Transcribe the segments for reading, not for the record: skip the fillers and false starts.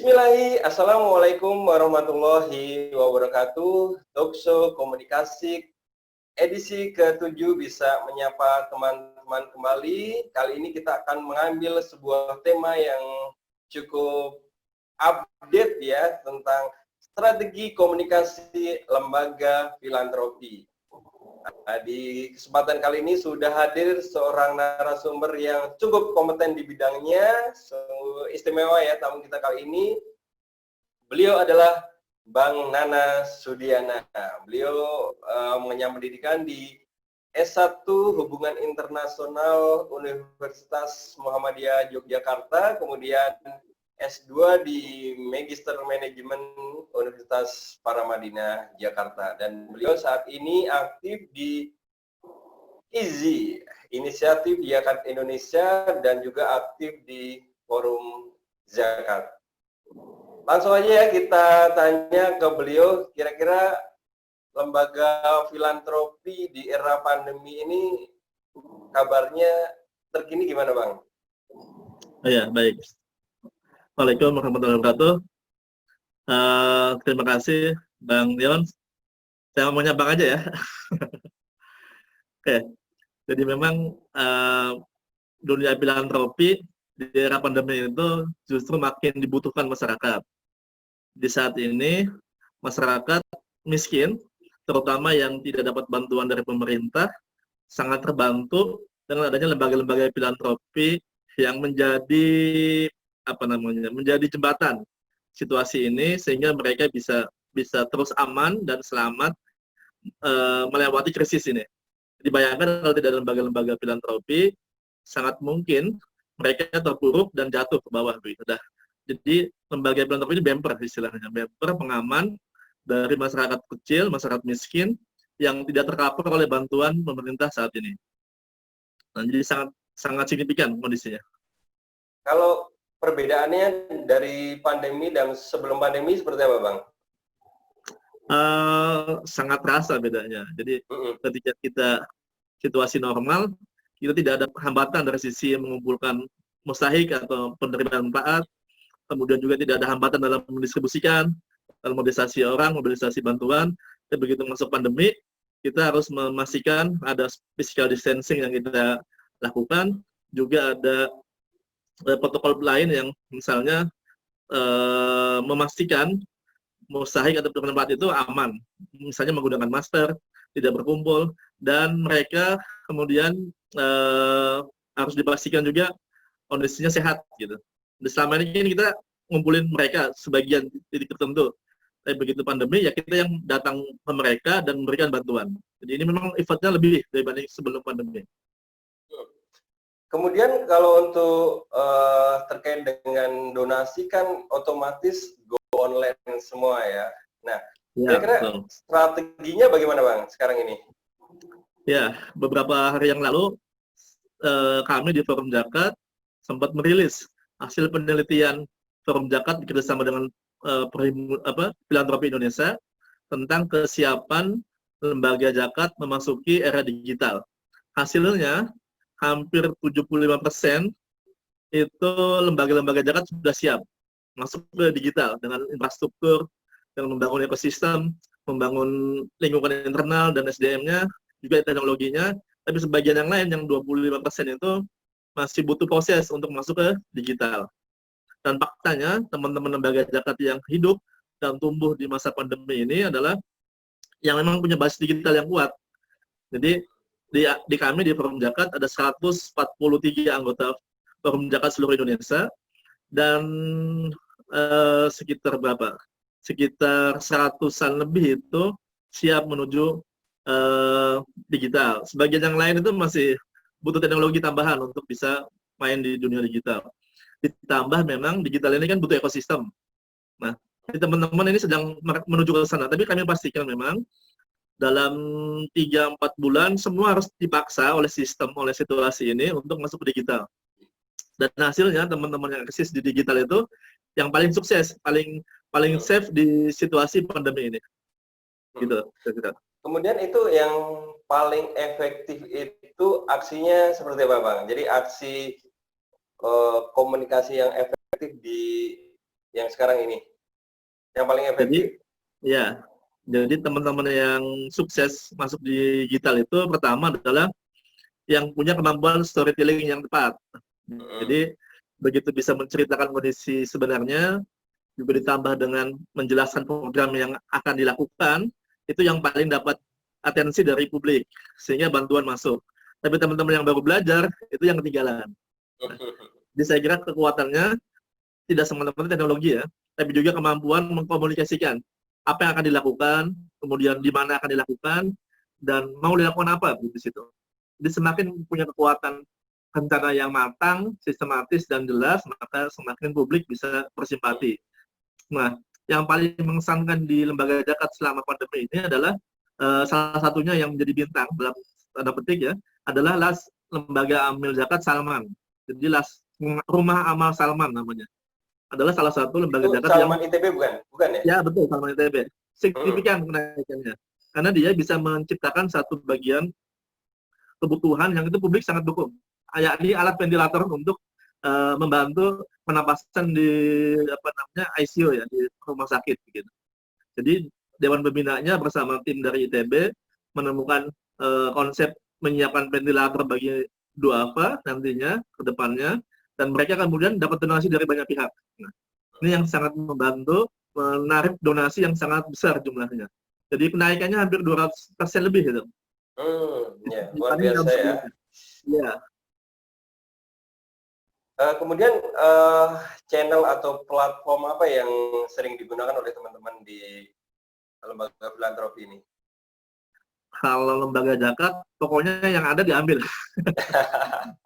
Assalamualaikum warahmatullahi wabarakatuh. Talkshow Komunikasi edisi ke-7 bisa menyapa teman-teman kembali. Kali ini kita akan mengambil sebuah tema yang cukup update ya, tentang strategi komunikasi lembaga filantropi. Nah, di kesempatan kali ini sudah hadir seorang narasumber yang cukup kompeten di bidangnya, istimewa ya tamu kita kali ini. Beliau adalah Bang Nana Sudiana. Beliau mengenyam pendidikan di S1 Hubungan Internasional Universitas Muhammadiyah Yogyakarta, kemudian S2 di Magister Manajemen Universitas Paramadina Jakarta, dan beliau saat ini aktif di IZI, Inisiatif Zakat Indonesia, dan juga aktif di Forum Zakat. Langsung aja ya kita tanya ke beliau, kira-kira lembaga filantropi di era pandemi ini kabarnya terkini gimana, Bang? Oh ya, baik. Waalaikumsalam warahmatullahi wabarakatuh. Terima kasih, Bang Dion. Saya ngomongnya Bang aja ya. Oke, jadi memang dunia filantropi di era pandemi itu justru makin dibutuhkan masyarakat. Di saat ini, masyarakat miskin, terutama yang tidak dapat bantuan dari pemerintah, sangat terbantu dengan adanya lembaga-lembaga filantropi yang menjadi menjadi jembatan situasi ini, sehingga mereka bisa terus aman dan selamat melewati krisis ini. Dibayangkan kalau tidak ada lembaga-lembaga filantropi, sangat mungkin mereka terpuruk dan jatuh ke bawah begitu. Jadi lembaga filantropi ini bumper istilahnya, bumper pengaman dari masyarakat kecil, masyarakat miskin yang tidak tercover oleh bantuan pemerintah saat ini. Nah, jadi sangat signifikan kondisinya. Kalau perbedaannya dari pandemi dan sebelum pandemi seperti apa, Bang? Sangat terasa bedanya. Jadi ketika kita situasi normal, kita tidak ada hambatan dari sisi mengumpulkan mustahik atau penerimaan manfaat, kemudian juga tidak ada hambatan dalam mendistribusikan, dalam mobilisasi orang, mobilisasi bantuan. Dan begitu masuk pandemi, kita harus memastikan ada physical distancing yang kita lakukan, juga ada protokol lain yang misalnya memastikan mustahik atau pemanfaat itu aman, misalnya menggunakan masker, tidak berkumpul, dan mereka kemudian harus dipastikan juga kondisinya sehat gitu. Dan selama ini kita ngumpulin mereka sebagian titik tertentu, tapi begitu pandemi ya kita yang datang ke mereka dan memberikan bantuan. Jadi ini memang effortnya lebih dibanding sebelum pandemi. Kemudian kalau untuk terkait dengan donasi kan otomatis go online semua ya. Nah, kira-kira strateginya bagaimana, Bang, sekarang ini? Ya, beberapa hari yang lalu kami di Forum Zakat sempat merilis hasil penelitian Forum Zakat bekerjasama dengan Filantropi Indonesia tentang kesiapan lembaga zakat memasuki era digital. Hasilnya hampir 75% itu lembaga-lembaga zakat sudah siap masuk ke digital dengan infrastruktur, dengan membangun ekosistem, membangun lingkungan internal dan SDM-nya, juga teknologinya. Tapi sebagian yang lain, yang 25% itu masih butuh proses untuk masuk ke digital. Dan faktanya, teman-teman lembaga zakat yang hidup dan tumbuh di masa pandemi ini adalah yang memang punya basis digital yang kuat. Jadi, di kami di Forum Zakat ada 143 anggota Forum Zakat seluruh Indonesia, dan sekitar 100-an lebih itu siap menuju digital. Sebagian yang lain itu masih butuh teknologi tambahan untuk bisa main di dunia digital. Ditambah memang digital ini kan butuh ekosistem. Nah, teman-teman ini sedang menuju ke sana, tapi kami pastikan memang dalam 3-4 bulan semua harus dipaksa oleh sistem, oleh situasi ini untuk masuk ke digital. Dan hasilnya teman-teman yang eksis di digital itu yang paling sukses, paling safe di situasi pandemi ini. Gitu. Kemudian itu yang paling efektif itu aksinya seperti apa, Bang? Jadi aksi komunikasi yang efektif di yang sekarang ini? Yang paling Jadi, efektif? ya, jadi teman-teman yang sukses masuk di digital itu pertama adalah yang punya kemampuan storytelling yang tepat. Jadi, begitu bisa menceritakan kondisi sebenarnya, juga ditambah dengan menjelaskan program yang akan dilakukan, itu yang paling dapat atensi dari publik, sehingga bantuan masuk. Tapi teman-teman yang baru belajar, itu yang ketinggalan. Jadi saya kira kekuatannya tidak semata-mata teknologi ya, tapi juga kemampuan mengkomunikasikan apa yang akan dilakukan, kemudian di mana akan dilakukan, dan mau dilakukan apa di situ. Jadi semakin punya kekuatan rencana yang matang, sistematis, dan jelas, maka semakin publik bisa bersimpati. Nah, yang paling mengesankan di lembaga zakat selama pandemi ini adalah salah satunya yang menjadi bintang dalam tanda petik ya, adalah LAS Lembaga Amil Zakat Salman. Jadi LAS Rumah Amal Salman namanya. Adalah salah satu lembaga zakat yang Salman ITB bukan? Bukan ya? Ya, betul, Salman ITB. Signifikan kenaikannya. Karena dia bisa menciptakan satu bagian kebutuhan yang itu publik sangat dukung. Yakni alat ventilator untuk membantu penapasan di ICU ya, di rumah sakit gitu. Jadi Dewan Pembinanya bersama tim dari ITB menemukan konsep menyiapkan ventilator bagi duafa nantinya ke depannya, dan mereka kemudian dapat donasi dari banyak pihak. Nah, ini yang sangat membantu menarik donasi yang sangat besar jumlahnya. Jadi kenaikannya hampir 200% lebih gitu. Ya, luar biasa ya. Ya. Kemudian channel atau platform apa yang sering digunakan oleh teman-teman di lembaga filantropi ini? Kalau lembaga zakat, pokoknya yang ada diambil.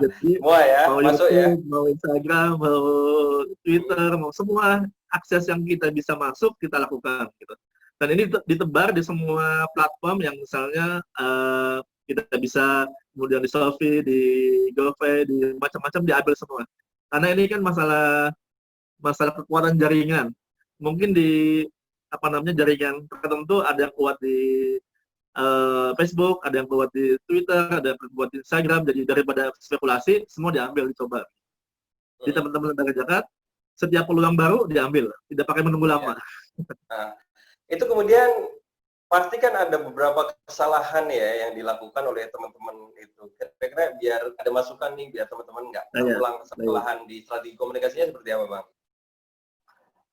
Jadi semua ya, mau masuk YouTube, ya? mau Instagram, mau Twitter, mau semua akses yang kita bisa masuk kita lakukan gitu. Dan ini ditebar di semua platform yang misalnya kita bisa kemudian di Shopee, di GoPay, di macam-macam diambil semua. Karena ini kan masalah kekuatan jaringan. Mungkin di jaringan tertentu ada yang kuat di Facebook, ada yang kuat di Twitter, ada yang kuat di Instagram. Jadi daripada spekulasi, semua diambil, dicoba. Jadi teman-teman lembaga zakat, setiap peluang baru diambil, tidak pakai menunggu lama. Nah, itu kemudian pasti kan ada beberapa kesalahan ya yang dilakukan oleh teman-teman itu. Kira-kira biar ada masukan nih, biar teman-teman nggak terulang kesalahan di strategi komunikasinya seperti apa, Bang?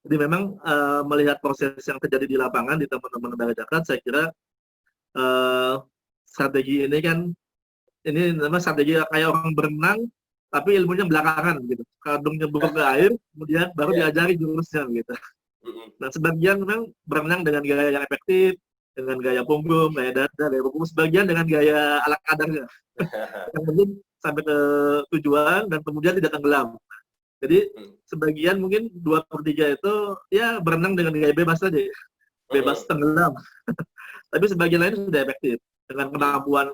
Jadi memang melihat proses yang terjadi di lapangan di teman-teman lembaga zakat, saya kira strategi ini kan, ini memang strategi kayak orang berenang, tapi ilmunya belakangan gitu. Kadung nyebur ke air, kemudian baru diajari jurusnya gitu. Nah, sebagian memang berenang dengan gaya yang efektif, dengan gaya punggung, gaya dada, gaya punggung, sebagian dengan gaya ala kadarnya. Yang penting sampai ke tujuan dan kemudian tidak tenggelam. Jadi sebagian mungkin 2/3 itu ya berenang dengan gaya bebas saja, bebas tenggelam. Tapi sebagian lain sudah efektif dengan kemampuan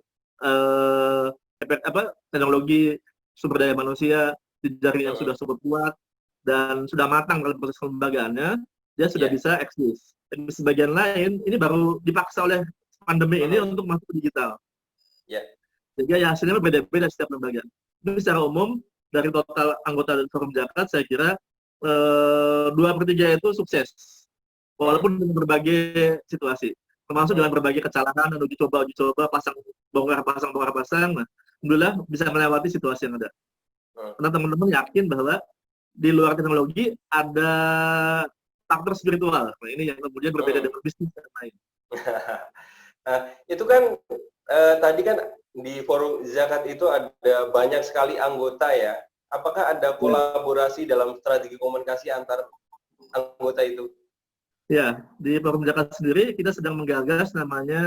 teknologi sumber daya manusia, jejaring yang sudah super kuat dan sudah matang dalam proses kelembagaannya, dia sudah bisa eksis. Dan sebagian lain ini baru dipaksa oleh pandemi ini untuk masuk ke digital. Jadi ya hasilnya berbeda-beda setiap lembaga. Tapi secara umum dari total anggota forum zakat, saya kira 2/3 itu sukses, walaupun dengan berbagai situasi, termasuk dengan berbagai kecelakaan dan uji coba, bongkar pasang. Nah, alhamdulillah bisa melewati situasi yang ada. Karena teman-teman yakin bahwa di luar teknologi ada faktor spiritual. Nah, ini yang kemudian berbeda dengan bisnis dan lain. Nah, itu kan tadi kan di forum zakat itu ada banyak sekali anggota ya. Apakah ada kolaborasi dalam strategi komunikasi antar anggota itu? Ya, di forum zakat sendiri kita sedang menggagas namanya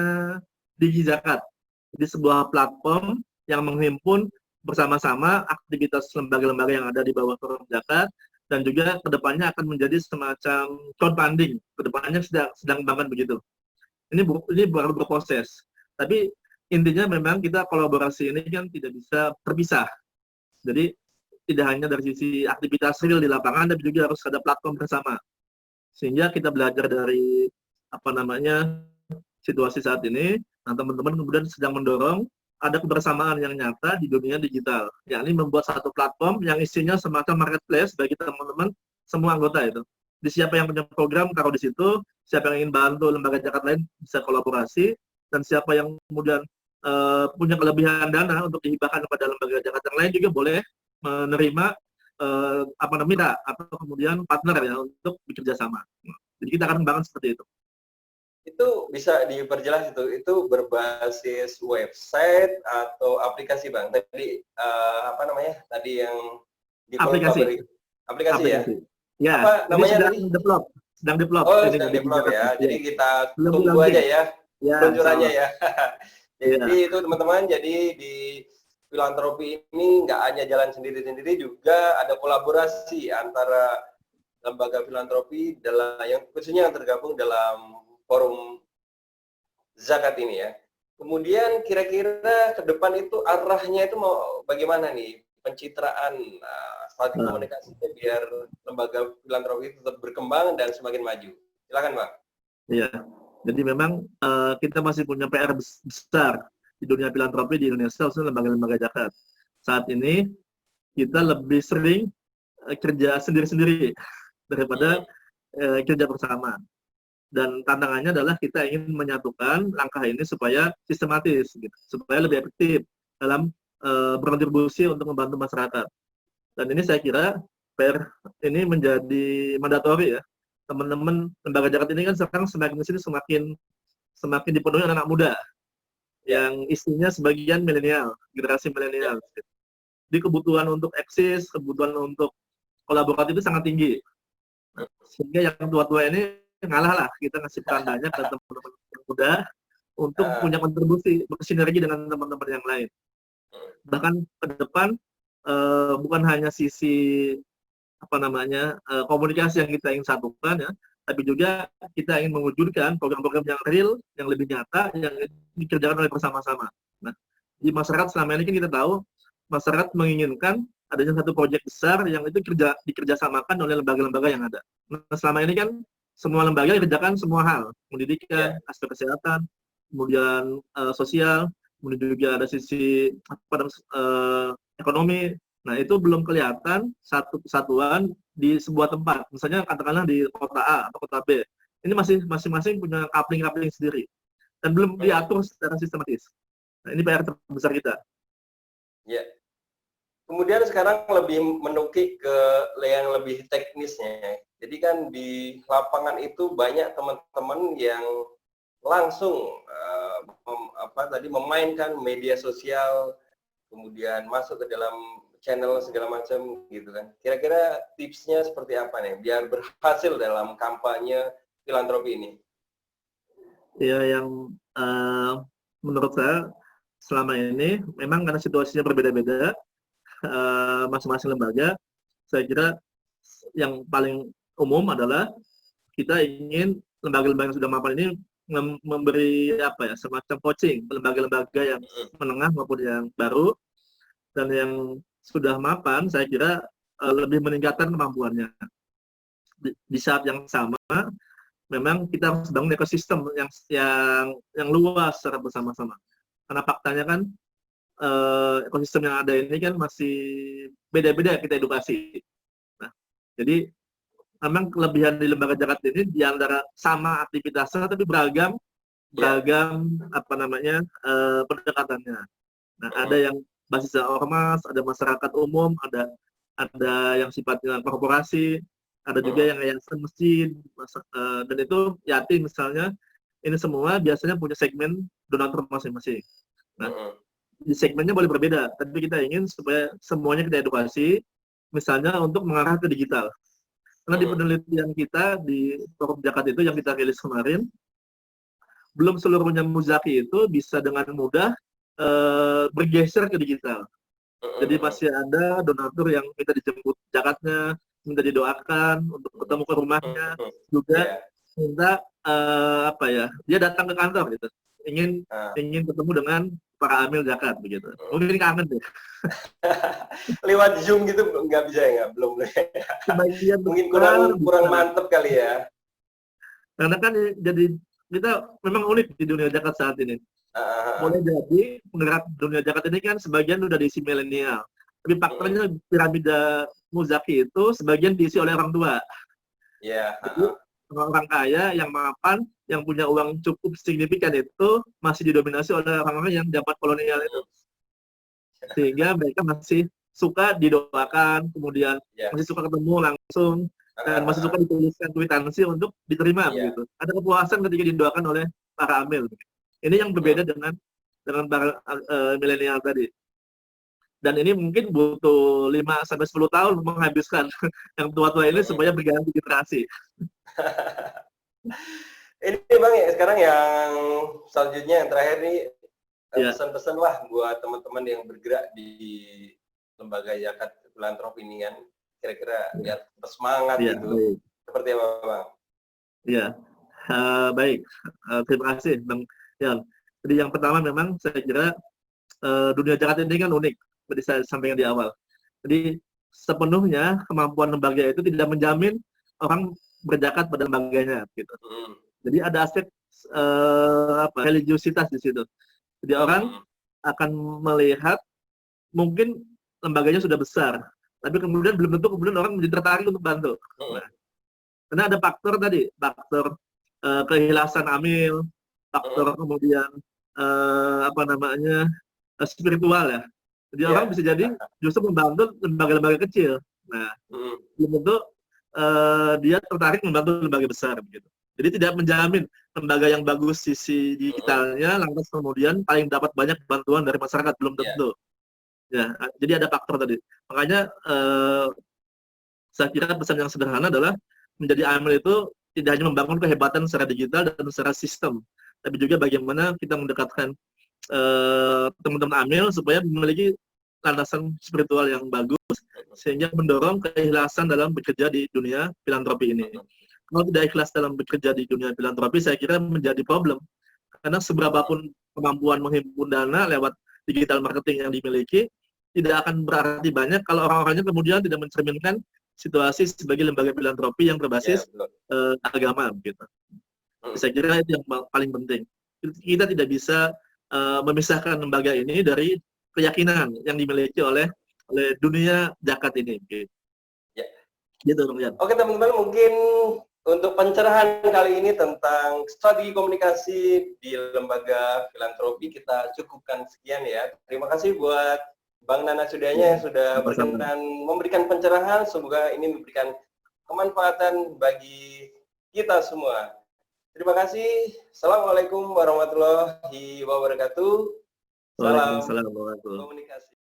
Digi Zakat. Jadi sebuah platform yang menghimpun bersama-sama aktivitas lembaga-lembaga yang ada di bawah forum zakat, dan juga kedepannya akan menjadi semacam crowdfunding. Kedepannya sedang bangun begitu. Ini baru berproses. Tapi intinya memang kita kolaborasi ini kan tidak bisa terpisah. Jadi tidak hanya dari sisi aktivitas real di lapangan, tapi juga harus ada platform bersama. Sehingga kita belajar dari situasi saat ini. Nah, teman-teman kemudian sedang mendorong ada kebersamaan yang nyata di dunia digital, yakni membuat satu platform yang isinya semacam marketplace bagi teman-teman semua anggota itu. Di siapa yang punya program taruh di situ, siapa yang ingin bantu lembaga zakat lain bisa kolaborasi, dan siapa yang kemudian punya kelebihan dana untuk dihibahkan kepada lembaga zakat yang lain juga boleh menerima mitra atau kemudian partner ya untuk bekerja sama. Jadi kita akan kembangkan seperti itu. Itu bisa diperjelas itu berbasis website atau aplikasi Bang? Tadi Tadi yang di aplikasi ya? Ya, apa namanya sedang develop. Oh, sedang develop ya. Jadi kita tunggu aja ya peluncurannya ya. Jadi itu teman-teman, jadi di filantropi ini nggak hanya jalan sendiri-sendiri, juga ada kolaborasi antara lembaga filantropi yang khususnya yang tergabung dalam forum zakat ini ya. Kemudian kira-kira ke depan itu arahnya itu mau bagaimana nih pencitraan strategi komunikasinya biar lembaga filantropi tetap berkembang dan semakin maju. Silakan Bang. Iya. Jadi memang kita masih punya PR besar di dunia filantropi di Indonesia, khususnya lembaga-lembaga zakat. Saat ini kita lebih sering kerja sendiri-sendiri daripada kerja bersama. Dan tantangannya adalah kita ingin menyatukan langkah ini supaya sistematis, gitu, supaya lebih efektif dalam berkontribusi untuk membantu masyarakat. Dan ini saya kira PR ini menjadi mandatori ya. Teman-teman lembaga zakat ini kan sekarang semakin di sini semakin dipenuhi anak muda yang isinya sebagian milenial, generasi milenial. Jadi kebutuhan untuk eksis, kebutuhan untuk kolaboratif itu sangat tinggi. Nah, sehingga yang tua-tua ini ngalah lah, kita ngasih tandanya ke teman-teman muda untuk punya kontribusi, bersinergi dengan teman-teman yang lain. Bahkan ke depan bukan hanya sisi komunikasi yang kita ingin satukan ya, tapi juga kita ingin mewujudkan program-program yang real, yang lebih nyata, yang dikerjakan oleh bersama-sama. Nah, di masyarakat selama ini kan kita tahu masyarakat menginginkan adanya satu proyek besar yang itu dikerjasamakan oleh lembaga-lembaga yang ada. Nah, selama ini kan semua lembaga kerjakan semua hal, pendidikan, aspek kesehatan, kemudian sosial, kemudian juga ada sisi ekonomi. Nah, itu belum kelihatan satu kesatuan di sebuah tempat. Misalnya katakanlah di kota A atau kota B. Ini masing-masing punya coupling sendiri. Dan belum diatur secara sistematis. Nah, ini PR terbesar kita. Ya. Kemudian sekarang lebih menukik ke yang lebih teknisnya. Jadi kan di lapangan itu banyak teman-teman yang langsung memainkan media sosial, kemudian masuk ke dalam channel segala macam gitu kan. Kira-kira tipsnya seperti apa nih biar berhasil dalam kampanye filantropi ini? Ya, yang menurut saya selama ini memang karena situasinya berbeda-beda, masing-masing lembaga, saya kira yang paling umum adalah kita ingin lembaga-lembaga yang sudah mapan ini memberi semacam coaching ke lembaga-lembaga yang menengah maupun yang baru, dan yang sudah mapan saya kira lebih meningkatkan kemampuannya. Di saat yang sama memang kita harus bangun ekosistem yang luas secara bersama-sama, karena faktanya kan ekosistem yang ada ini kan masih beda-beda kita edukasi. Nah, jadi memang kelebihan di lembaga zakat ini di antara sama aktivitasnya tapi beragam pendekatannya. Nah, ada yang basisnya ormas, ada masyarakat umum, ada yang sifatnya korporasi, ada juga yang yayasan masjid, dan itu yatim misalnya. Ini semua biasanya punya segmen donatur masing-masing. Nah, di segmennya boleh berbeda, tapi kita ingin supaya semuanya kita edukasi, misalnya untuk mengarah ke digital. Karena di penelitian kita di forum zakat itu yang kita rilis kemarin, belum seluruhnya muzaki itu bisa dengan mudah bergeser ke digital. Jadi masih ada donatur yang minta dijemput zakatnya, minta didoakan untuk ketemu ke rumahnya, juga minta dia datang ke kantor gitu, ingin ketemu dengan para amil zakat begitu. Mungkin kangen deh. Lewat Zoom gitu nggak bisa ya, belum. Mungkin kurang mantep kali ya. Karena kan jadi kita memang unik di dunia zakat saat ini. Boleh jadi penggerak dunia zakat ini kan sebagian udah diisi milenial, tapi faktanya piramida muzaki itu sebagian diisi oleh orang tua. Iya, Jadi orang-orang kaya yang mapan, yang punya uang cukup signifikan itu masih didominasi oleh orang-orang yang dapat kolonial itu. Sehingga mereka masih suka didoakan, kemudian iya. masih suka ketemu langsung, dan masih suka dituliskan kwitansi untuk diterima Iya. begitu. Ada kepuasan ketika didoakan oleh para amil. Ini yang berbeda dengan para milenial tadi. Dan ini mungkin butuh 5-10 tahun menghabiskan yang tua-tua ini supaya berganti generasi. Ini Bang ya, sekarang yang selanjutnya yang terakhir nih, Ya. pesan-pesan lah buat teman-teman yang bergerak di lembaga zakat filantropi ini kan, kira-kira biar bersemangat Ya, gitu. baik. Seperti apa Bang? Ya, baik. Terima kasih Bang Yan. Jadi yang pertama memang saya kira dunia zakat ini kan unik, seperti saya sampaikan di awal. Jadi sepenuhnya kemampuan lembaga itu tidak menjamin orang berzakat pada lembaganya, gitu. Jadi ada aspek religiositas di situ. Jadi orang akan melihat mungkin lembaganya sudah besar, tapi kemudian belum tentu kemudian orang menjadi tertarik untuk bantu. Nah, karena ada faktor tadi, faktor keikhlasan amil, faktor kemudian spiritual ya. Jadi orang bisa jadi justru membantu lembaga-lembaga kecil. Nah, belum tentu dia tertarik membantu lembaga besar begitu. Jadi tidak menjamin lembaga yang bagus sisi digitalnya lantas kemudian paling dapat banyak bantuan dari masyarakat, belum tentu. Ya, jadi ada faktor tadi. Makanya saya kira pesan yang sederhana adalah menjadi amil itu tidak hanya membangun kehebatan secara digital dan secara sistem, tapi juga bagaimana kita mendekatkan teman-teman amil supaya memiliki landasan spiritual yang bagus sehingga mendorong keikhlasan dalam bekerja di dunia filantropi ini. Kalau tidak ikhlas dalam bekerja di dunia filantropi, saya kira menjadi problem. Karena seberapapun kemampuan menghimpun dana lewat digital marketing yang dimiliki, tidak akan berarti banyak kalau orang-orangnya kemudian tidak mencerminkan situasi sebagai lembaga filantropi yang berbasis agama, gitu. Saya kira itu yang paling penting. Kita tidak bisa memisahkan lembaga ini dari keyakinan yang dimiliki oleh dunia zakat ini. Gitu. Ya. Gitu, Bang Yan. Oke teman-teman, mungkin untuk pencerahan kali ini tentang strategi komunikasi di lembaga filantropi kita cukupkan sekian ya. Terima kasih buat Bang Nana Sudanya yang sudah berkenan memberikan pencerahan. Semoga ini memberikan kemanfaatan bagi kita semua. Terima kasih. Assalamualaikum warahmatullahi wabarakatuh. Salam komunikasi.